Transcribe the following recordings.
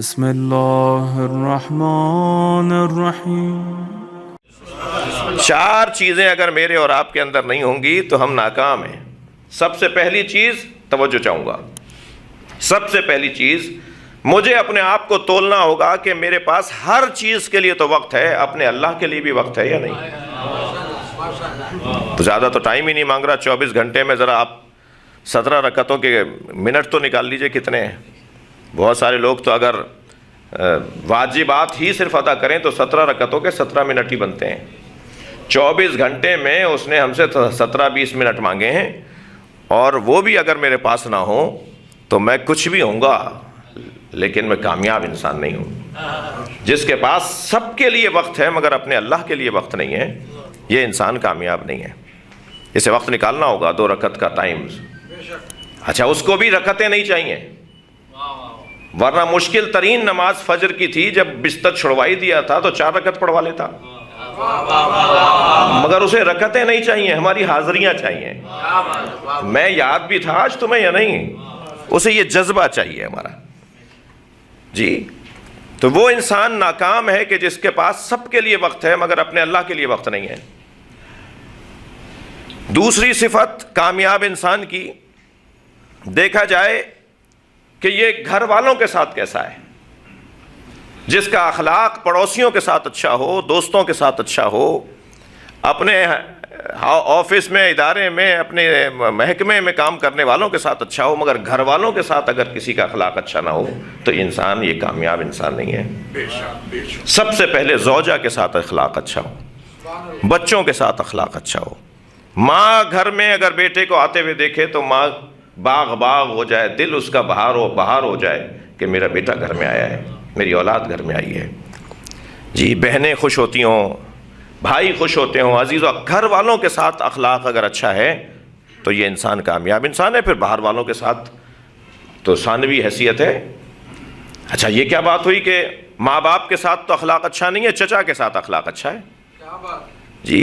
بسم اللہ الرحمن الرحیم۔ چار چیزیں اگر میرے اور آپ کے اندر نہیں ہوں گی تو ہم ناکام ہیں۔ سب سے پہلی چیز توجہ چاہوں گا، سب سے پہلی چیز مجھے اپنے آپ کو تولنا ہوگا کہ میرے پاس ہر چیز کے لیے تو وقت ہے، اپنے اللہ کے لیے بھی وقت ہے یا نہیں؟ تو زیادہ تو ٹائم ہی نہیں مانگ رہا 24 گھنٹے میں، ذرا آپ 17 رکعتوں کے منٹ تو نکال لیجئے کتنے ہیں۔ بہت سارے لوگ تو اگر واجبات ہی صرف ادا کریں تو 17 رکعتوں کے 17 منٹ ہی بنتے ہیں۔ 24 گھنٹے میں اس نے ہم سے 17-20 منٹ مانگے ہیں، اور وہ بھی اگر میرے پاس نہ ہو تو میں کچھ بھی ہوں گا لیکن میں کامیاب انسان نہیں ہوں۔ جس کے پاس سب کے لیے وقت ہے مگر اپنے اللہ کے لیے وقت نہیں ہے، یہ انسان کامیاب نہیں ہے۔ اسے وقت نکالنا ہوگا 2 رکعت کا ٹائم۔ اچھا، اس کو بھی رکعتیں نہیں چاہیے، ورنہ مشکل ترین نماز فجر کی تھی، جب بستر چھڑوائی دیا تھا تو 4 رکعت پڑھوا لیتا، مگر اسے رکعتیں نہیں چاہیے، ہماری حاضریاں چاہیے۔ میں یاد بھی تھا آج تمہیں یا نہیں، اسے یہ جذبہ چاہیے ہمارا جی۔ تو وہ انسان ناکام ہے کہ جس کے پاس سب کے لیے وقت ہے مگر اپنے اللہ کے لیے وقت نہیں ہے۔ دوسری صفت کامیاب انسان کی دیکھا جائے کہ یہ گھر والوں کے ساتھ کیسا ہے، جس کا اخلاق پڑوسیوں کے ساتھ اچھا ہو، دوستوں کے ساتھ اچھا ہو، اپنے آفس میں، ادارے میں، اپنے محکمے میں کام کرنے والوں کے ساتھ اچھا ہو، مگر گھر والوں کے ساتھ اگر کسی کا اخلاق اچھا نہ ہو تو انسان یہ کامیاب انسان نہیں ہے۔ سب سے پہلے زوجہ کے ساتھ اخلاق اچھا ہو، بچوں کے ساتھ اخلاق اچھا ہو۔ ماں گھر میں اگر بیٹے کو آتے ہوئے دیکھے تو ماں باغ ہو جائے، دل اس کا بہار ہو جائے کہ میرا بیٹا گھر میں آیا ہے، میری اولاد گھر میں آئی ہے جی۔ بہنیں خوش ہوتی ہوں، بھائی خوش ہوتے ہوں۔ عزیزو، گھر والوں کے ساتھ اخلاق اگر اچھا ہے تو یہ انسان کامیاب انسان ہے۔ پھر باہر والوں کے ساتھ تو ثانوی حیثیت ہے۔ اچھا، یہ کیا بات ہوئی کہ ماں باپ کے ساتھ تو اخلاق اچھا نہیں ہے، چچا کے ساتھ اخلاق اچھا ہے جی،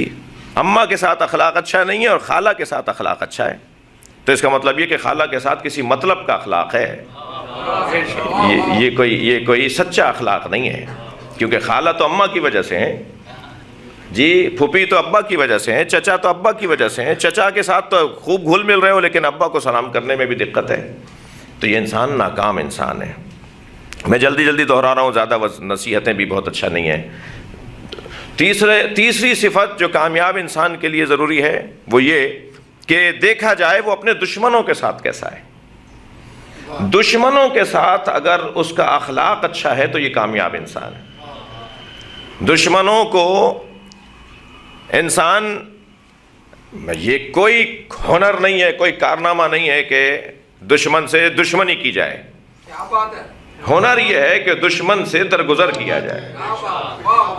اماں کے ساتھ اخلاق اچھا نہیں ہے اور خالہ کے ساتھ اخلاق اچھا ہے، تو اس کا مطلب یہ کہ خالہ کے ساتھ کسی مطلب کا اخلاق ہے، یہ کوئی سچا اخلاق نہیں ہے، کیونکہ خالہ تو اماں کی وجہ سے ہیں جی، پھوپھی تو ابا کی وجہ سے ہیں، چچا تو ابا کی وجہ سے ہیں۔ چچا کے ساتھ تو خوب گھل مل رہے ہو لیکن ابا کو سلام کرنے میں بھی دقت ہے، تو یہ انسان ناکام انسان ہے۔ میں جلدی دہرا رہا ہوں، زیادہ نصیحتیں بھی بہت اچھا نہیں ہیں۔ تیسری صفت جو کامیاب انسان کے لیے ضروری ہے وہ یہ کہ دیکھا جائے وہ اپنے دشمنوں کے ساتھ کیسا ہے۔ دشمنوں کے ساتھ اگر اس کا اخلاق اچھا ہے تو یہ کامیاب انسان ہے۔ دشمنوں کو انسان، یہ کوئی ہنر نہیں ہے، کوئی کارنامہ نہیں ہے کہ دشمن سے دشمنی کی جائے، ہنر یہ ہے کہ دشمن سے درگزر کیا جائے۔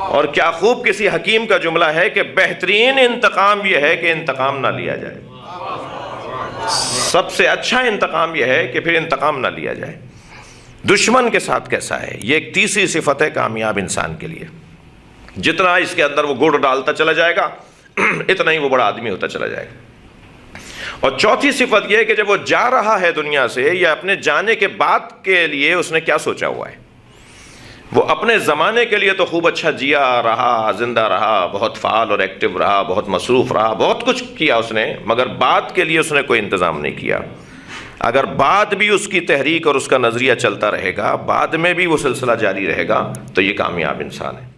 اور کیا خوب کسی حکیم کا جملہ ہے کہ بہترین انتقام یہ ہے کہ انتقام نہ لیا جائے، سب سے اچھا انتقام یہ ہے کہ پھر انتقام نہ لیا جائے۔ دشمن کے ساتھ کیسا ہے، یہ ایک تیسری صفت ہے کامیاب انسان کے لیے۔ جتنا اس کے اندر وہ گڑ ڈالتا چلا جائے گا اتنا ہی وہ بڑا آدمی ہوتا چلا جائے گا۔ اور چوتھی صفت یہ ہے کہ جب وہ جا رہا ہے دنیا سے، یا اپنے جانے کے بعد کے لیے اس نے کیا سوچا ہوا ہے۔ وہ اپنے زمانے کے لیے تو خوب اچھا جیا رہا، زندہ رہا، بہت فعال اور ایکٹیو رہا، بہت مصروف رہا، بہت کچھ کیا اس نے، مگر بعد کے لیے اس نے کوئی انتظام نہیں کیا۔ اگر بعد بھی اس کی تحریک اور اس کا نظریہ چلتا رہے گا، بعد میں بھی وہ سلسلہ جاری رہے گا، تو یہ کامیاب انسان ہے۔